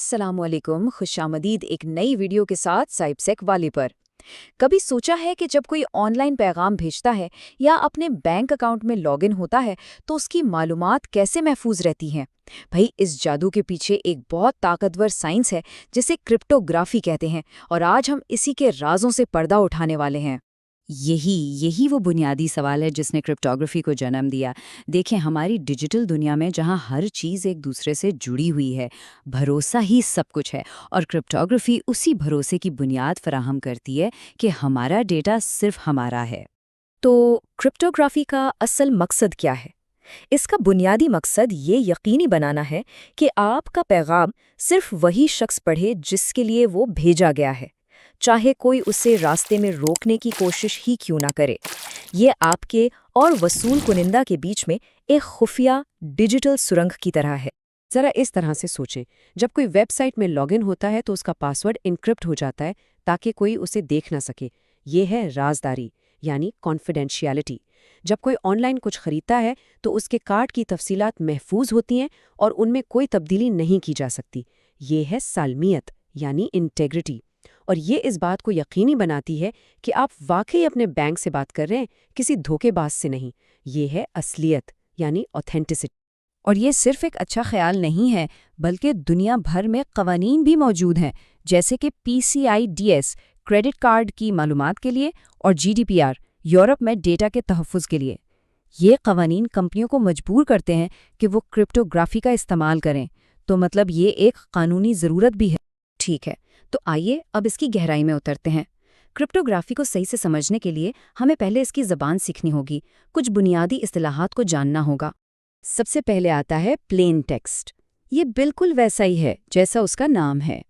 अस्सलाम वालेकुम, खुशामदीद एक नई वीडियो के साथ साइबसेक वाले पर। कभी सोचा है कि जब कोई ऑनलाइन पैगाम भेजता है या अपने बैंक अकाउंट में लॉगिन होता है तो उसकी मालूमात कैसे महफूज रहती हैं? भाई, इस जादू के पीछे एक बहुत ताकतवर साइंस है जिसे क्रिप्टोग्राफी कहते हैं, और आज हम इसी के राजों से पर्दा उठाने वाले हैं। यही यही वो बुनियादी सवाल है जिसने क्रिप्टोग्राफी को जन्म दिया। देखें, हमारी डिजिटल दुनिया में जहां हर चीज़ एक दूसरे से जुड़ी हुई है, भरोसा ही सब कुछ है, और क्रिप्टोग्राफी उसी भरोसे की बुनियाद फराहम करती है कि हमारा डेटा सिर्फ हमारा है। तो क्रिप्टोग्राफी का असल मकसद क्या है? इसका बुनियादी मकसद ये यकीनी बनाना है कि आपका पैगाम सिर्फ वही शख्स पढ़े जिसके लिए वो भेजा गया है, चाहे कोई उसे रास्ते में रोकने की कोशिश ही क्यों ना करे। ये आपके और वसूल कुनिंदा के बीच में एक खुफिया डिजिटल सुरंग की तरह है। ज़रा इस तरह से सोचें, जब कोई वेबसाइट में लॉगिन होता है तो उसका पासवर्ड इनक्रिप्ट हो जाता है ताकि कोई उसे देख ना सके। ये है राजदारी, यानी कॉन्फिडेंशियलिटी। जब कोई ऑनलाइन कुछ खरीदता है तो उसके कार्ड की तफसीलात महफूज होती हैं और उनमें कोई तब्दीली नहीं की जा सकती। ये है सालमियत, यानी इंटेग्रिटी। और ये इस बात को यकीनी बनाती है कि आप वाकई अपने बैंक से बात कर रहे हैं, किसी धोखेबाज से नहीं। ये है असलियत, यानी ऑथेंटिसिटी। और ये सिर्फ एक अच्छा ख्याल नहीं है, बल्कि दुनिया भर में कवानीन भी मौजूद हैं, जैसे कि PCI-DS क्रेडिट कार्ड की मालूमात के लिए और GDPR यूरोप में डेटा के तहफ़्फ़ुज़ के लिए। ये कवानीन कंपनियों को मजबूर करते हैं कि वो क्रिप्टोग्राफी का इस्तेमाल करें, तो मतलब ये एक कानूनी ज़रूरत भी है। ठीक है, तो आइए अब इसकी गहराई में उतरते हैं। क्रिप्टोग्राफी को सही से समझने के लिए हमें पहले इसकी ज़बान सीखनी होगी, कुछ बुनियादी इस्तिलाहात को जानना होगा। सबसे पहले आता है प्लेन टेक्स्ट। ये बिल्कुल वैसा ही है जैसा उसका नाम है।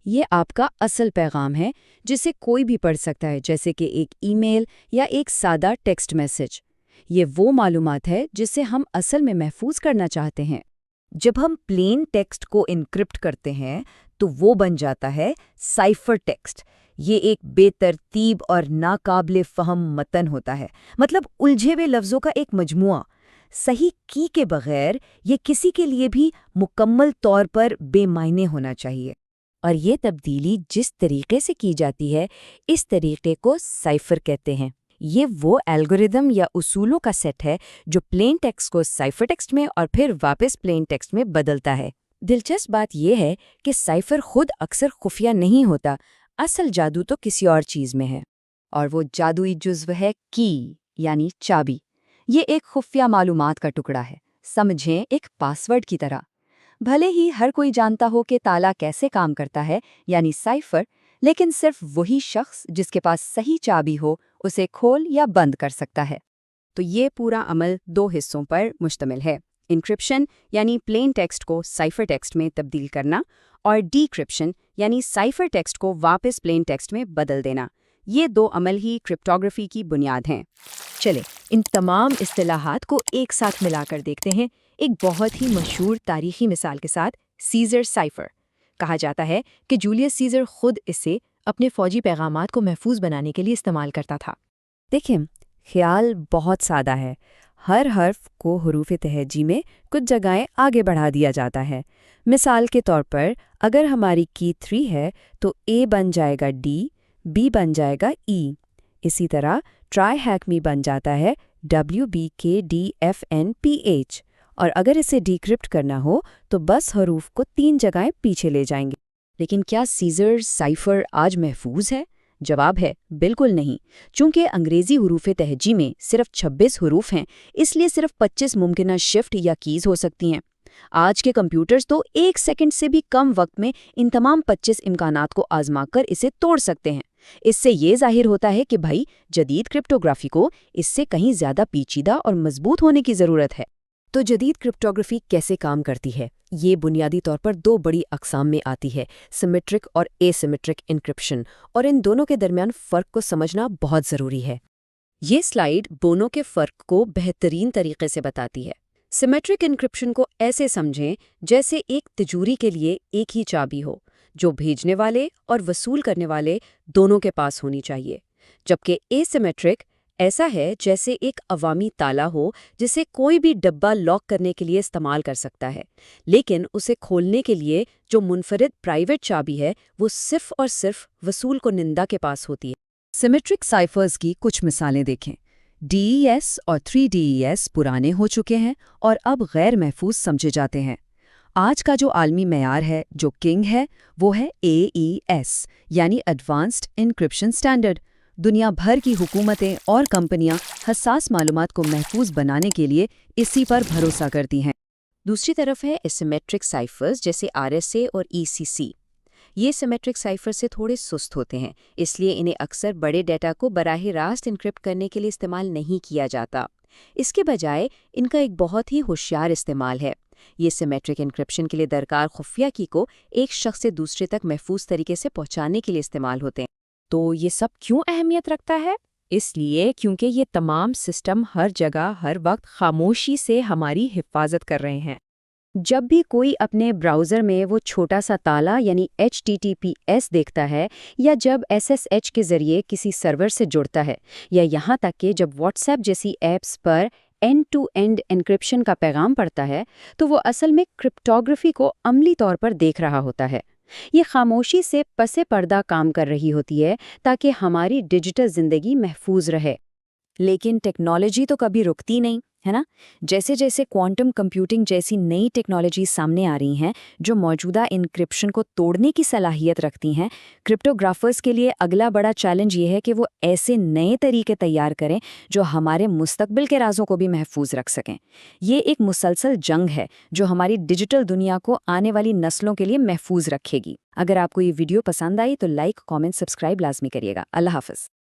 ये आपका असल पैगाम है जिसे कोई भी पढ़ सकता है, जैसे कि एक ईमेल या एक सादा टेक्स्ट मैसेज। ये वो मालूमात है जिसे हम असल में महफूज करना चाहते हैं। जब हम प्लेन टेक्स्ट को इनक्रिप्ट करते हैं तो वो बन जाता है साइफर टेक्स्ट। ये एक बेतरतीब और नाकाबिले फहम मतन होता है, मतलब उलझे हुए लफ्ज़ों का एक मजमुआ। सही की के बगैर ये किसी के लिए भी मुकम्मल तौर पर बेमायने होना चाहिए। और ये तब्दीली जिस तरीके से की जाती है, इस तरीके को साइफर कहते हैं। ये वो एल्गोरिदम या उसूलों का सेट है जो प्लेन टेक्स्ट को साइफर टेक्स्ट में और फिर वापस प्लेन टेक्स्ट में बदलता है। दिलचस्प बात यह है कि साइफर खुद अक्सर खुफिया नहीं होता, असल जादू तो किसी और चीज़ में है। और वो जादुई जुज़्व है की, यानी चाबी। ये एक खुफिया मालूमात का टुकड़ा है, समझें एक पासवर्ड की तरह। भले ही हर कोई जानता हो कि ताला कैसे काम करता है, यानी साइफर, लेकिन सिर्फ वही शख्स जिसके पास सही चाबी हो उसे खोल या बंद कर सकता है। तो ये पूरा अमल दो हिस्सों पर मुश्तमिल है: इंक्रिप्शन, यानी प्लेन टेक्स्ट को साइफर टेक्स्ट में तब्दील करना, और डीक्रिप्शन, यानी साइफर टेक्स्ट को वापस प्लेन टेक्स्ट में बदल देना। ये दो अमल ही क्रिप्टोग्राफी की बुनियाद हैं। चले इन तमाम इस्तिलाहात को एक साथ मिलाकर देखते हैं, एक बहुत ही मशहूर तारीखी मिसाल के साथ, सीज़र साइफर। कहा जाता है कि जूलियस सीज़र खुद इसे अपने फौजी पैगामात को महफूज बनाने के लिए इस्तेमाल करता था। देखें, ख्याल बहुत सादा है। हर हर्फ को हुरूफ तहजी में कुछ जगहें आगे बढ़ा दिया जाता है। मिसाल के तौर पर, अगर हमारी की 3 है तो A बन जाएगा D, B बन जाएगा E। इसी तरह ट्राई हैक मी बन जाता है WBKDFNPH। और अगर इसे डिक्रिप्ट करना हो तो बस हरूफ को 3 जगहें पीछे ले जाएंगे। लेकिन क्या सीज़र साइफर आज महफूज है? जवाब है बिल्कुल नहीं। चूंकि अंग्रेजी हुरूफ तहजी में सिर्फ 26 हुरूफ हैं, इसलिए सिर्फ 25 मुमकिन शिफ्ट या कीज़ हो सकती हैं। आज के कंप्यूटर्स तो 1 सेकंड से भी कम वक्त में इन तमाम 25 इम्कानात को आजमाकर इसे तोड़ सकते हैं। इससे ये जाहिर होता है कि भाई, जदीद क्रिप्टोग्राफी को इससे कहीं ज़्यादा पेचीदा और मजबूत होने की ज़रूरत है। तो जदीद क्रिप्टोग्राफी कैसे काम करती है? ये बुनियादी तौर पर 2 बड़ी अक़साम में आती है, सिमेट्रिक और एसिमेट्रिक इनक्रिप्शन, और इन दोनों के दरमियान फ़र्क को समझना बहुत ज़रूरी है। ये स्लाइड दोनों के फ़र्क को बेहतरीन तरीके से बताती है। सिमेट्रिक इनक्रिप्शन को ऐसे समझें जैसे एक तिजोरी के लिए एक ही चाबी हो, जो भेजने वाले और वसूल करने वाले दोनों के पास होनी चाहिए। जबकि एसिमेट्रिक ایسا ہے جیسے ایک عوامی تالا ہو جسے کوئی بھی ڈبہ لاک کرنے کے لیے استعمال کر سکتا ہے، لیکن اسے کھولنے کے لیے جو منفرد پرائیویٹ چابی ہے وہ صرف اور صرف وصول کنندہ کے پاس ہوتی ہے۔ سیمیٹرک سائفرز کی کچھ مثالیں دیکھیں۔ DES اور 3DES پرانے ہو چکے ہیں اور اب غیر محفوظ سمجھے جاتے ہیں۔ آج کا جو عالمی معیار ہے، جو کنگ ہے، وہ ہے AES یعنی ایڈوانسڈ انکرپشن اسٹینڈرڈ۔ دنیا بھر کی حکومتیں اور کمپنیاں حساس معلومات کو محفوظ بنانے کے لیے اسی پر بھروسہ کرتی ہیں۔ دوسری طرف ہے اسیمیٹرک سائفرز جیسے RSA اور ECC۔ یہ سیمیٹرک سائفر سے تھوڑے سست ہوتے ہیں، اس لیے انہیں اکثر بڑے ڈیٹا کو براہ راست انکرپٹ کرنے کے لیے استعمال نہیں کیا جاتا۔ اس کے بجائے ان کا ایک بہت ہی ہوشیار استعمال ہے۔ یہ سیمیٹرک انکرپشن کے لیے درکار خفیہ کی کو ایک شخص سے دوسرے تک محفوظ طریقے سے پہنچانے کے لیے استعمال ہوتے ہیں۔ تو یہ سب کیوں اہمیت رکھتا ہے؟ اس لیے کیونکہ یہ تمام سسٹم ہر جگہ ہر وقت خاموشی سے ہماری حفاظت کر رہے ہیں۔ جب بھی کوئی اپنے براؤزر میں وہ چھوٹا سا تالا یعنی HTTPS دیکھتا ہے، یا جب SSH کے ذریعے کسی سرور سے جڑتا ہے، یا یہاں تک کہ جب واٹس ایپ جیسی ایپس پر اینڈ ٹو اینڈ انکرپشن کا پیغام پڑتا ہے، تو وہ اصل میں کرپٹوگرافی کو عملی طور پر دیکھ رہا ہوتا ہے۔ یہ خاموشی سے پس پردہ کام کر رہی ہوتی ہے تاکہ ہماری ڈیجیٹل زندگی محفوظ رہے۔ لیکن ٹیکنالوجی تو کبھی رکتی نہیں ہے نا؟ جیسے جیسے کوانٹم کمپیوٹنگ جیسی نئی ٹیکنالوجی سامنے آ رہی ہیں جو موجودہ انکرپشن کو توڑنے کی صلاحیت رکھتی ہیں، کرپٹوگرافرز کے لیے اگلا بڑا چیلنج یہ ہے کہ وہ ایسے نئے طریقے تیار کریں جو ہمارے مستقبل کے رازوں کو بھی محفوظ رکھ سکیں۔ یہ ایک مسلسل جنگ ہے جو ہماری ڈیجیٹل دنیا کو آنے والی نسلوں کے لیے محفوظ رکھے گی۔ اگر آپ کو یہ ویڈیو پسند آئی تو لائک، کامنٹ، سبسکرائب لازمی کریے گا۔ اللہ حافظ۔